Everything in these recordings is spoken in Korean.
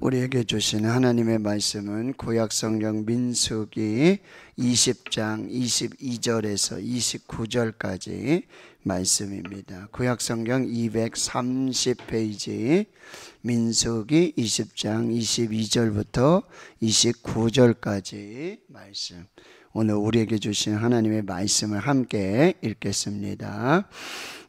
우리에게 주신 하나님의 말씀은 구약성경 민수기 20장 22절에서 29절까지 말씀입니다. 구약성경 230페이지 민수기 20장 22절부터 29절까지 말씀, 오늘 우리에게 주신 하나님의 말씀을 함께 읽겠습니다.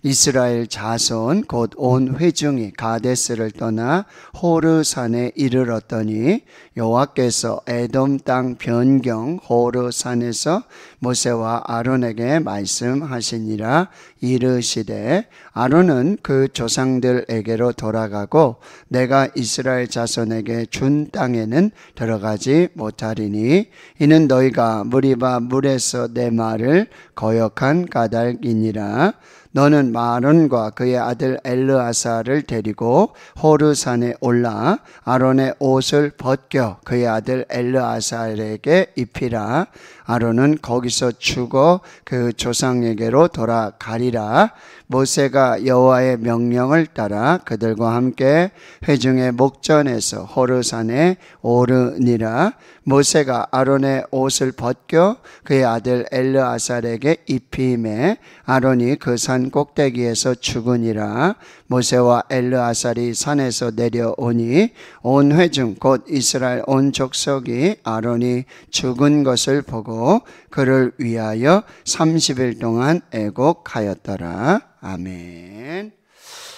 이스라엘 자손 곧 온 회중이 가데스를 떠나 호르산에 이르렀더니 여호와께서 에돔 땅 변경 호르산에서 모세와 아론에게 말씀하시니라. 이르시되 아론은 그 조상들에게로 돌아가고 내가 이스라엘 자손에게 준 땅에는 들어가지 못하리니 이는 너희가 무리바 물에서 내 말을 거역한 까닭이니라. 너는 아론과 그의 아들 엘르아사를 데리고 호르산에 올라 아론의 옷을 벗겨 그의 아들 엘르아사에게 입히라. 아론은 거기서 죽어 그 조상에게로 돌아가리라. 모세가 여호와의 명령을 따라 그들과 함께 회중의 목전에서 호르산에 오르니라. 모세가 아론의 옷을 벗겨 그의 아들 엘르아살에게 입히매 아론이 그 산 꼭대기에서 죽으니라. 모세와 엘르아살이 산에서 내려오니 온 회중 곧 이스라엘 온 족속이 아론이 죽은 것을 보고 그를 위하여 30일 동안 애곡하였더라. 아멘.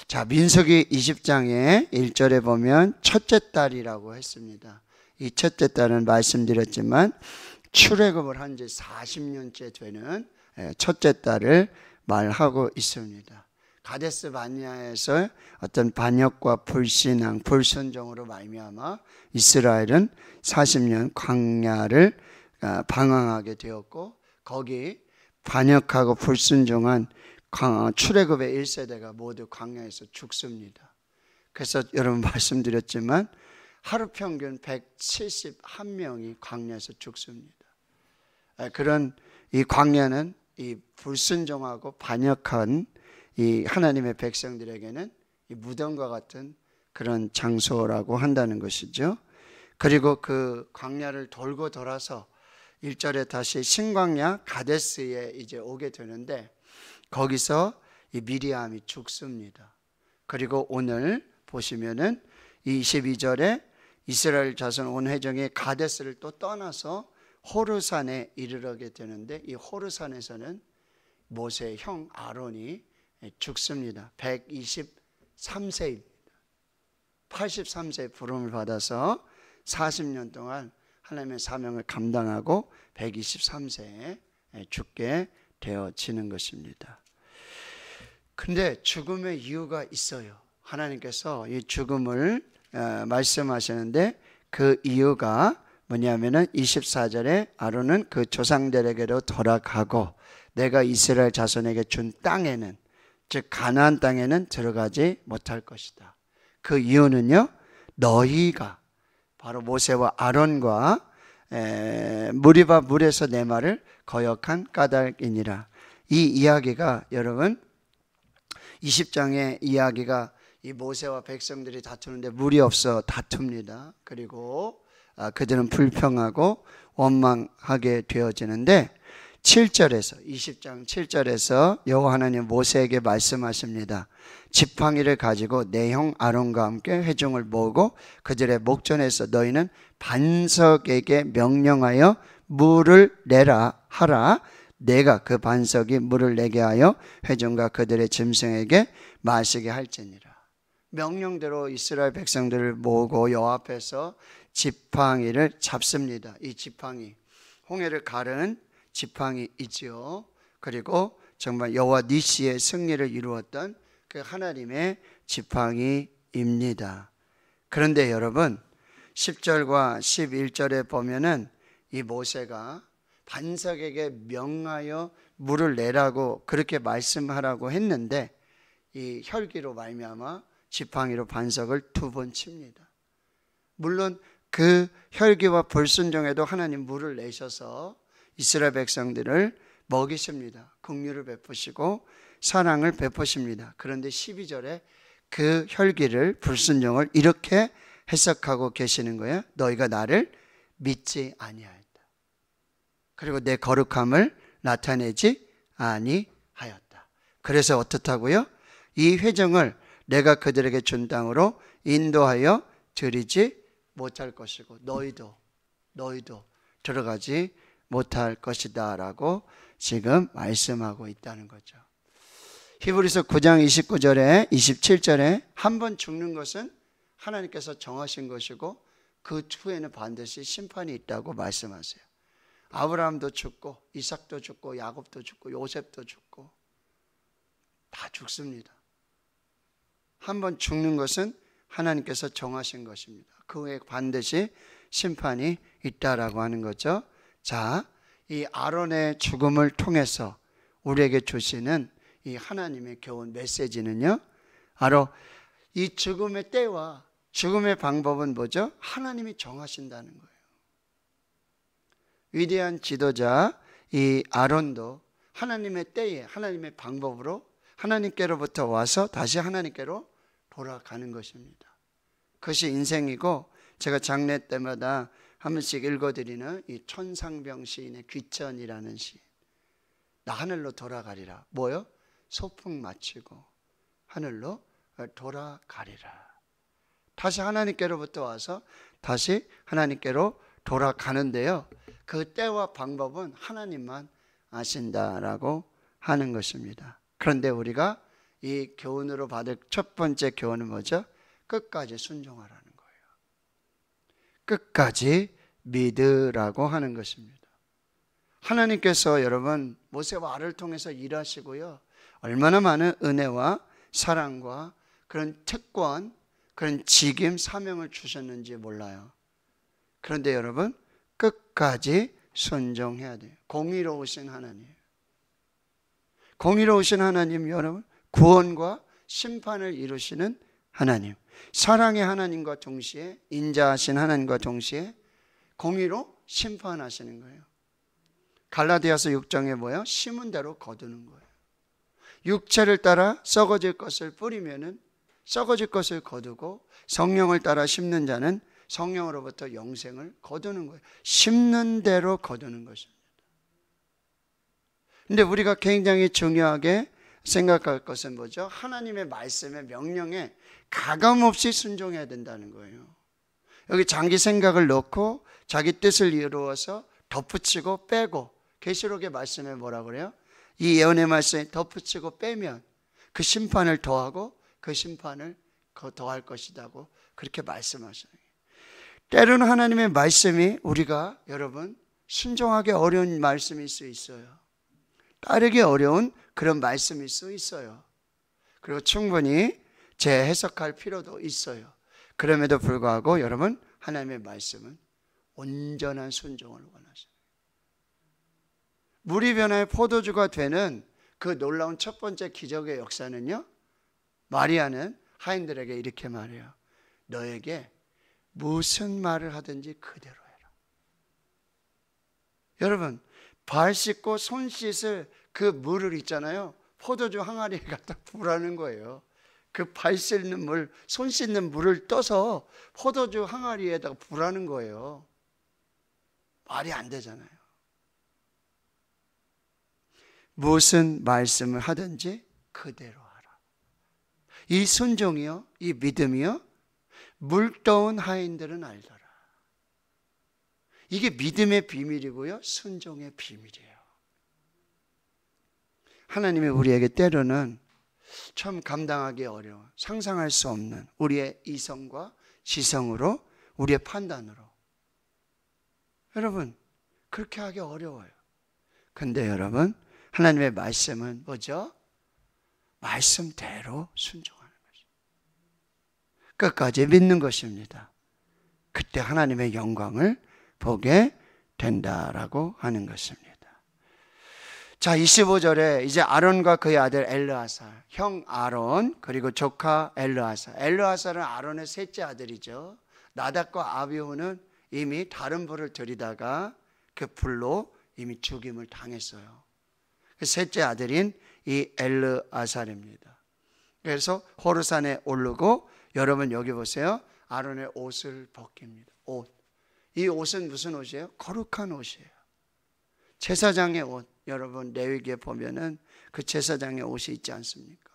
자, 민수기 20장의 1절에 보면 첫째 딸이라고 했습니다. 이 첫째 딸은 말씀드렸지만 출애굽을 한 지 40년째 되는 첫째 딸을 말하고 있습니다. 가데스 바네아에서 어떤 반역과 불신앙, 불순종으로 말미암아 이스라엘은 40년 광야를 방황하게 되었고, 거기 반역하고 불순종한 출애굽의 1세대가 모두 광야에서 죽습니다. 그래서 여러분 말씀드렸지만 하루 평균 171명이 광야에서 죽습니다. 그런 이 광야는 이 불순종하고 반역한 이 하나님의 백성들에게는 이 무덤과 같은 그런 장소라고 한다는 것이죠. 그리고 그 광야를 돌고 돌아서 1절에 다시 신광야 가데스에 이제 오게 되는데, 거기서 이 미리암이 죽습니다. 그리고 오늘 보시면은 22절에 이스라엘 자손 온 회중이 가데스를 또 떠나서 호르산에 이르게 되는데, 이 호르산에서는 모세의 형 아론이 죽습니다. 123세입니다. 83세의 부름을 받아서 40년 동안 하나님의 사명을 감당하고 123세에 죽게 되어지는 것입니다. 근데 죽음의 이유가 있어요. 하나님께서 이 죽음을 말씀하시는데 그 이유가 뭐냐면은 24절에 아론은 그 조상들에게로 돌아가고 내가 이스라엘 자손에게 준 땅에는, 즉 가나안 땅에는 들어가지 못할 것이다. 그 이유는요, 너희가 바로 모세와 아론과 무리바 물에서 내 말을 거역한 까닭이니라. 이 이야기가 여러분 20장의 이야기가 이 모세와 백성들이 다투는데 물이 없어 다툽니다. 그리고 그들은 불평하고 원망하게 되어지는데 7절에서 20장 7절에서 여호와 하나님 모세에게 말씀하십니다. 지팡이를 가지고 내 형 아론과 함께 회중을 모으고 그들의 목전에서 너희는 반석에게 명령하여 물을 내라 하라. 내가 그 반석이 물을 내게 하여 회중과 그들의 짐승에게 마시게 할지니라. 명령대로 이스라엘 백성들을 모으고 여호와 앞에서 지팡이를 잡습니다. 이 지팡이, 홍해를 가른 지팡이이지요. 그리고 정말 여호와 니시의 승리를 이루었던 그 하나님의 지팡이입니다. 그런데 여러분 10절과 11절에 보면은 이 모세가 반석에게 명하여 물을 내라고 그렇게 말씀하라고 했는데 이 혈기로 말미암아 지팡이로 반석을 2번 칩니다. 물론 그 혈기와 불순종에도 하나님 물을 내셔서 이스라엘 백성들을 먹이십니다. 긍휼을 베푸시고 사랑을 베푸십니다. 그런데 12절에 그 혈기를, 불순종을 이렇게 해석하고 계시는 거예요. 너희가 나를 믿지 아니하였다. 그리고 내 거룩함을 나타내지 아니하였다. 그래서 어떻다고요? 이 회정을 내가 그들에게 준 땅으로 인도하여 드리지 못할 것이고 너희도 들어가지 못할 것이다 라고 지금 말씀하고 있다는 거죠. 히브리서 9장 29절에 27절에 한 번 죽는 것은 하나님께서 정하신 것이고 그 후에는 반드시 심판이 있다고 말씀하세요. 아브라함도 죽고 이삭도 죽고 야곱도 죽고 요셉도 죽고 다 죽습니다. 한 번 죽는 것은 하나님께서 정하신 것입니다. 그 후에 반드시 심판이 있다라고 하는 거죠. 자, 이 아론의 죽음을 통해서 우리에게 주시는 이 하나님의 교훈 메시지는요, 바로 이 죽음의 때와 죽음의 방법은 뭐죠? 하나님이 정하신다는 거예요. 위대한 지도자 이 아론도 하나님의 때에 하나님의 방법으로 하나님께로부터 와서 다시 하나님께로 돌아가는 것입니다. 그것이 인생이고, 제가 장례 때마다 한 번씩 읽어드리는 이 천상병 시인의 귀천이라는 시. 나 하늘로 돌아가리라. 뭐요? 소풍 마치고 하늘로 돌아가리라. 다시 하나님께로부터 와서 다시 하나님께로 돌아가는데요, 그 때와 방법은 하나님만 아신다라고 하는 것입니다. 그런데 우리가 이 교훈으로 받을 첫 번째 교훈은 뭐죠? 끝까지 순종하라는 거예요. 끝까지 믿으라고 하는 것입니다. 하나님께서 여러분 모세와 아론을 통해서 일하시고요, 얼마나 많은 은혜와 사랑과 그런 특권, 그런 직임, 사명을 주셨는지 몰라요. 그런데 여러분 끝까지 순종해야 돼요. 공의로우신 하나님, 공의로우신 하나님, 여러분 구원과 심판을 이루시는 하나님, 사랑의 하나님과 동시에 인자하신 하나님과 동시에 공의로 심판하시는 거예요. 갈라디아서 6장에 뭐예요? 심은 대로 거두는 거예요. 육체를 따라 썩어질 것을 뿌리면은 썩어질 것을 거두고, 성령을 따라 심는 자는 성령으로부터 영생을 거두는 거예요. 심는 대로 거두는 것입니다. 근데 우리가 굉장히 중요하게 생각할 것은 뭐죠? 하나님의 말씀에, 명령에 가감없이 순종해야 된다는 거예요. 여기 자기 생각을 넣고 자기 뜻을 이루어서 덧붙이고 빼고, 계시록의 말씀에 뭐라 그래요? 이 예언의 말씀에 덧붙이고 빼면 그 심판을 더하고 그 심판을 더할 것이라고 그렇게 말씀하셔요. 때로는 하나님의 말씀이 우리가 여러분 순종하기 어려운 말씀일 수 있어요. 따르기 어려운 그런 말씀일 수 있어요. 그리고 충분히 재해석할 필요도 있어요. 그럼에도 불구하고 여러분 하나님의 말씀은 온전한 순종을 원하셔요. 물이 변화의 포도주가 되는 그 놀라운 첫 번째 기적의 역사는요, 마리아는 하인들에게 이렇게 말해요. 너에게 무슨 말을 하든지 그대로 해라. 여러분 발 씻고 손 씻을 그 물을 있잖아요, 포도주 항아리에 갖다 부으라는 거예요. 그 발 씻는 물, 손 씻는 물을 떠서 포도주 항아리에다가 부으라는 거예요. 말이 안 되잖아요. 무슨 말씀을 하든지 그대로 하라. 이 순종이요, 이 믿음이요, 물떠온 하인들은 알더라. 이게 믿음의 비밀이고요, 순종의 비밀이에요. 하나님이 우리에게 때로는 참 감당하기 어려운, 상상할 수 없는 우리의 이성과 지성으로, 우리의 판단으로, 여러분 그렇게 하기 어려워요. 근데 여러분 하나님의 말씀은 뭐죠? 말씀대로 순종하는 것입니다. 끝까지 믿는 것입니다. 그때 하나님의 영광을 보게 된다라고 하는 것입니다. 자, 25절에 이제 아론과 그의 아들 엘르아살, 형 아론 그리고 조카 엘르아살. 엘르아살은 아론의 셋째 아들이죠. 나답과 아비후는 이미 다른 불을 들이다가 그 불로 이미 죽임을 당했어요. 셋째 아들인 이 엘르아살입니다. 그래서 호르산에 오르고, 여러분 여기 보세요. 아론의 옷을 벗깁니다. 옷. 이 옷은 무슨 옷이에요? 거룩한 옷이에요. 제사장의 옷. 여러분 레위기에 보면은 그 제사장의 옷이 있지 않습니까?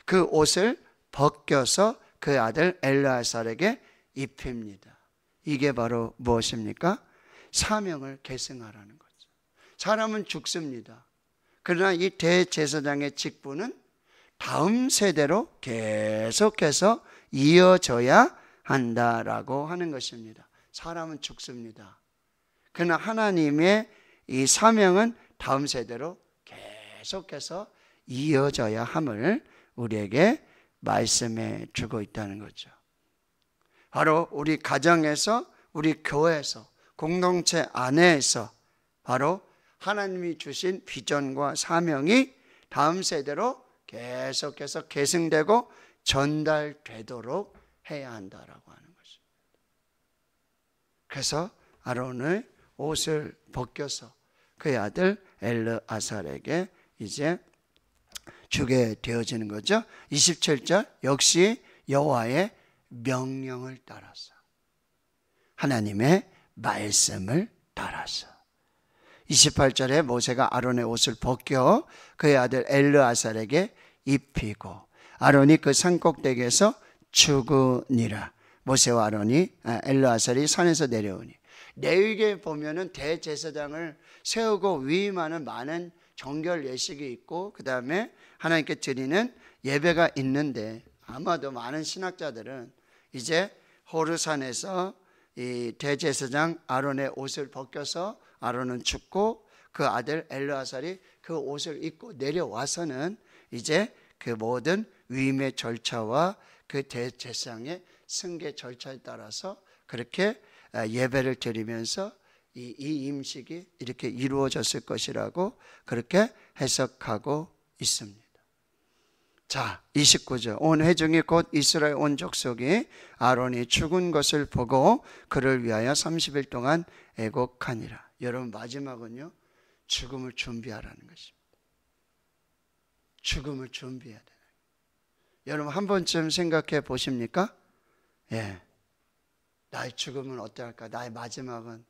그 옷을 벗겨서 그 아들 엘르아살에게 입힙니다. 이게 바로 무엇입니까? 사명을 계승하라는 거죠. 사람은 죽습니다. 그러나 이 대제사장의 직분은 다음 세대로 계속해서 이어져야 한다라고 하는 것입니다. 사람은 죽습니다. 그러나 하나님의 이 사명은 다음 세대로 계속해서 이어져야 함을 우리에게 말씀해 주고 있다는 거죠. 바로 우리 가정에서, 우리 교회에서, 공동체 안에서 바로 하나님이 주신 비전과 사명이 다음 세대로 계속해서 계승되고 전달되도록 해야 한다라고 하는 것입니다. 그래서 아론의 옷을 벗겨서 그의 아들 엘르아살에게 이제 주게 되어지는 거죠. 27절 역시 여호와의 명령을 따라서, 하나님의 말씀을 따라서. 28절에 모세가 아론의 옷을 벗겨 그의 아들 엘르아살에게 입히고 아론이 그 산꼭대기에서 죽으니라. 모세와 엘르아살이 산에서 내려오니. 레위기에 보면은 대제사장을 세우고 위임하는 많은 정결 예식이 있고 그 다음에 하나님께 드리는 예배가 있는데, 아마도 많은 신학자들은 이제 호르산에서 이 대제사장 아론의 옷을 벗겨서 아론은 죽고 그 아들 엘르아살이 그 옷을 입고 내려와서는 이제 그 모든 위임의 절차와 그 대제사장의 승계 절차에 따라서 그렇게 예배를 드리면서 이 임식이 이렇게 이루어졌을 것이라고 그렇게 해석하고 있습니다. 자, 29절. 온 회중이 곧 이스라엘 온 족속이 아론이 죽은 것을 보고 그를 위하여 30일 동안 애곡하니라. 여러분 마지막은요, 죽음을 준비하라는 것입니다. 죽음을 준비해야 돼요. 여러분 한 번쯤 생각해 보십니까? 예, 나의 죽음은 어떠할까? 나의 마지막은,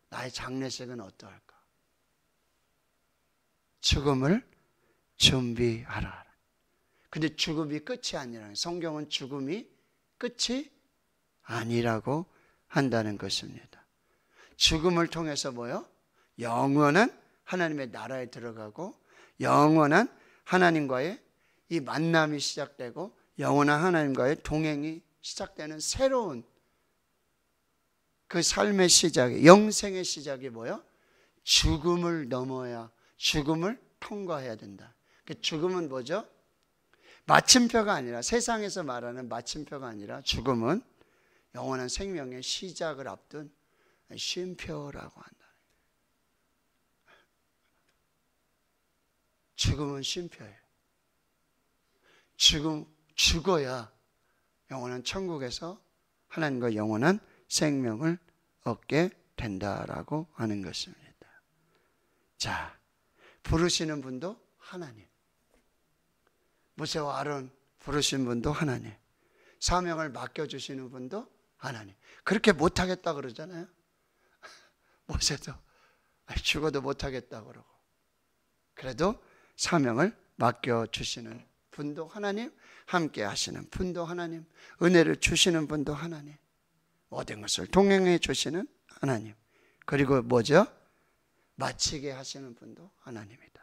나의 장례식은 어떠할까? 죽음을 준비하라. 근데 죽음이 끝이 아니라, 성경은 죽음이 끝이 아니라고 한다는 것입니다. 죽음을 통해서 뭐요? 영원한 하나님의 나라에 들어가고 영원한 하나님과의 이 만남이 시작되고 영원한 하나님과의 동행이 시작되는 새로운 그 삶의 시작이, 영생의 시작이 뭐요? 죽음을 넘어야, 죽음을 통과해야 된다. 그 죽음은 뭐죠? 마침표가 아니라, 세상에서 말하는 마침표가 아니라 죽음은 영원한 생명의 시작을 앞둔 쉼표라고 한다. 죽음은 쉼표예요. 죽어야 영원한 천국에서 하나님과 영원한 생명을 얻게 된다라고 하는 것입니다. 자, 부르시는 분도 하나님, 모세와 아론 부르신 분도 하나님, 사명을 맡겨주시는 분도 하나님. 그렇게 못하겠다 그러잖아요. 모세도 죽어도 못하겠다 그러고, 그래도 사명을 맡겨주시는 분도 하나님, 함께 하시는 분도 하나님, 은혜를 주시는 분도 하나님, 모든 것을 동행해 주시는 하나님, 그리고 뭐죠? 마치게 하시는 분도 하나님이다.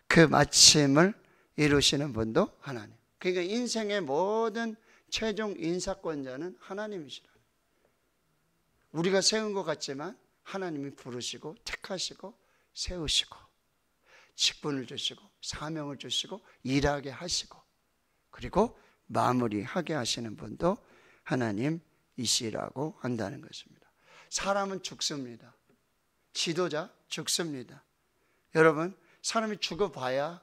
그 마침을 이루시는 분도 하나님. 그러니까 인생의 모든 최종 인사권자는 하나님이시라. 우리가 세운 것 같지만 하나님이 부르시고 택하시고 세우시고 직분을 주시고 사명을 주시고 일하게 하시고 그리고 마무리하게 하시는 분도 하나님이시라고 한다는 것입니다. 사람은 죽습니다. 지도자 죽습니다. 여러분, 사람이 죽어봐야,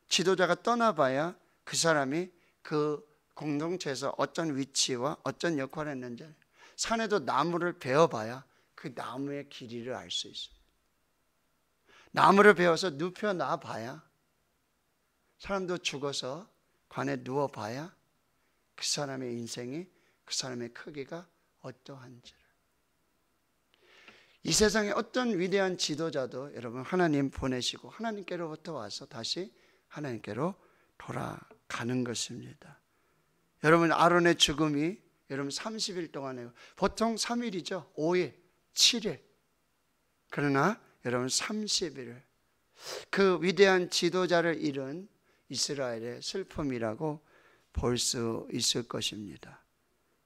지도자가 떠나봐야 그 사람이 그 공동체에서 어떤 위치와 어떤 역할을 했는지, 산에도 나무를 베어봐야 그 나무의 길이를 알 수 있습니다. 나무를 베어서 눕혀놔 봐야, 사람도 죽어서 관에 누워봐야 그 사람의 인생이, 그 사람의 크기가 어떠한지를. 이 세상에 어떤 위대한 지도자도 여러분 하나님 보내시고 하나님께로부터 와서 다시 하나님께로 돌아가는 것입니다. 여러분 아론의 죽음이 여러분 30일 동안에, 보통 3일이죠. 5일, 7일. 그러나 여러분 30일, 그 위대한 지도자를 잃은 이스라엘의 슬픔이라고 볼 수 있을 것입니다.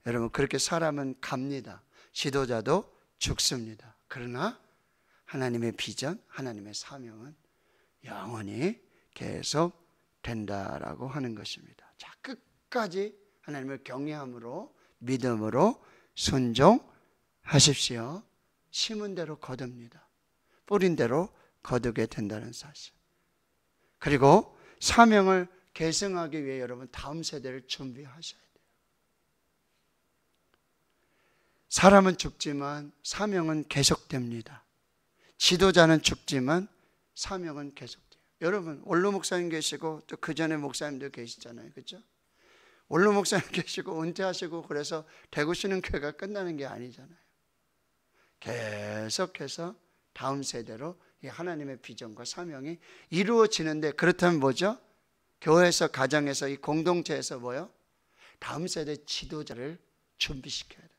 여러분 그렇게 사람은 갑니다. 지도자도 죽습니다. 그러나 하나님의 비전, 하나님의 사명은 영원히 계속 된다라고 하는 것입니다. 자, 끝까지 하나님을 경외함으로, 믿음으로 순종하십시오. 심은 대로 거둡니다. 뿌린 대로 거두게 된다는 사실. 그리고 사명을 계승하기 위해 여러분 다음 세대를 준비하셔야 돼요. 사람은 죽지만 사명은 계속됩니다. 지도자는 죽지만 사명은 계속돼요. 여러분 원로 목사님 계시고 또 그 전에 목사님들 계시잖아요. 그렇죠? 원로 목사님 계시고 은퇴하시고 그래서 대구시는 교회가 끝나는 게 아니잖아요. 계속해서 다음 세대로 이 하나님의 비전과 사명이 이루어지는데, 그렇다면 뭐죠? 교회에서, 가정에서, 이 공동체에서 뭐요? 다음 세대 지도자를 준비시켜야 된다.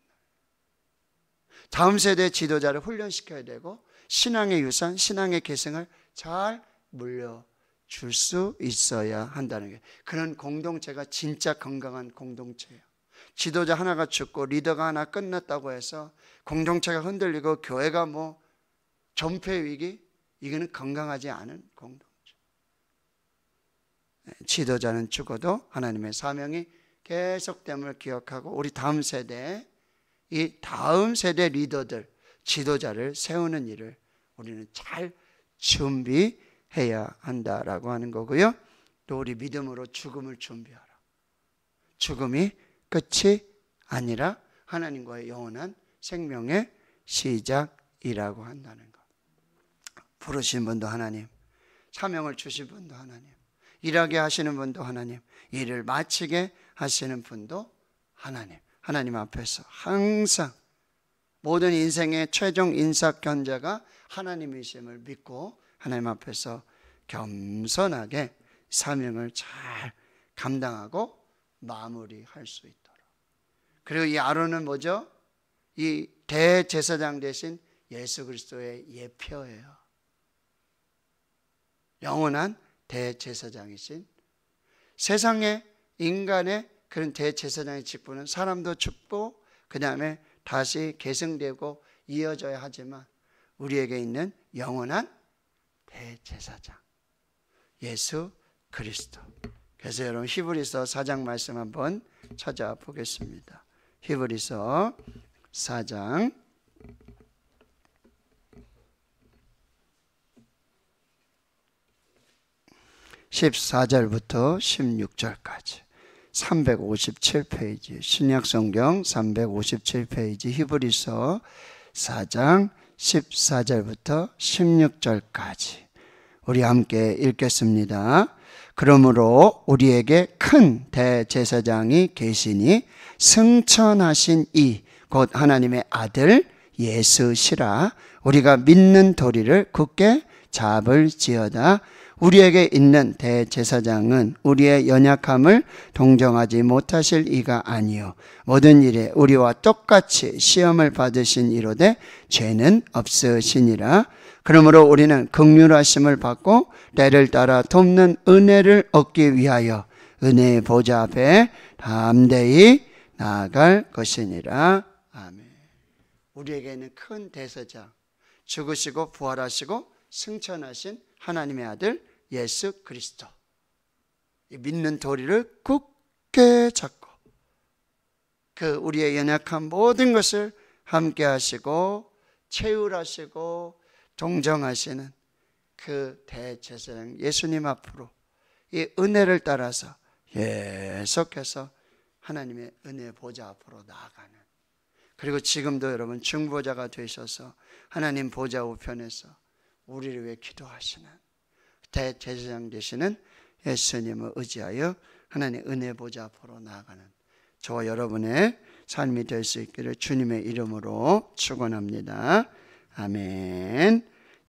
다음 세대 지도자를 훈련시켜야 되고 신앙의 유산, 신앙의 계승을 잘 물려줄 수 있어야 한다는 게, 그런 공동체가 진짜 건강한 공동체예요. 지도자 하나가 죽고 리더가 하나 끝났다고 해서 공동체가 흔들리고 교회가 뭐 존폐 위기, 이거는 건강하지 않은 공동체. 지도자는 죽어도 하나님의 사명이 계속됨을 기억하고 우리 다음 세대, 이 다음 세대 리더들, 지도자를 세우는 일을 우리는 잘 준비해야 한다라고 하는 거고요. 또 우리 믿음으로 죽음을 준비하라. 죽음이 끝이 아니라 하나님과의 영원한 생명의 시작이라고 한다는 것. 부르신 분도 하나님, 사명을 주신 분도 하나님, 일하게 하시는 분도 하나님, 일을 마치게 하시는 분도 하나님. 하나님 앞에서 항상 모든 인생의 최종 인사견자가 하나님이심을 믿고 하나님 앞에서 겸손하게 사명을 잘 감당하고 마무리할 수 있도록. 그리고 이 아론은 뭐죠? 이 대제사장 대신 예수 그리스도의 예표예요. 영원한 대제사장이신, 세상의 인간의 그런 대제사장의 직분은 사람도 죽고 그 다음에 다시 계승되고 이어져야 하지만 우리에게 있는 영원한 대제사장 예수 그리스도. 그래서 여러분 히브리서 4장 말씀 한번 찾아보겠습니다. 히브리서 4장 14절부터 16절까지 357페이지 신약성경 357페이지 히브리서 4장 14절부터 16절까지 우리 함께 읽겠습니다. 그러므로 우리에게 큰 대제사장이 계시니 승천하신 이 곧 하나님의 아들 예수시라. 우리가 믿는 도리를 굳게 잡을지어다. 우리에게 있는 대제사장은 우리의 연약함을 동정하지 못하실 이가 아니요 모든 일에 우리와 똑같이 시험을 받으신 이로되 죄는 없으시니라. 그러므로 우리는 긍휼하심을 받고 때를 따라 돕는 은혜를 얻기 위하여 은혜의 보좌 앞에 담대히 나아갈 것이니라. 아멘. 우리에게 있는 큰 대제사장, 죽으시고 부활하시고 승천하신 하나님의 아들 예수 그리스도, 믿는 도리를 굳게 잡고 그 우리의 연약한 모든 것을 함께 하시고 채울하시고 동정하시는 그 대제사장 예수님 앞으로 이 은혜를 따라서 계속해서 하나님의 은혜 보좌 앞으로 나아가는, 그리고 지금도 여러분 중보자가 되셔서 하나님 보좌 우편에서 우리를 위해 기도하시는 대제사장 되시는 예수님을 의지하여 하나님 은혜 보좌 앞으로 나아가는 저와 여러분의 삶이 될 수 있기를 주님의 이름으로 축원합니다. 아멘.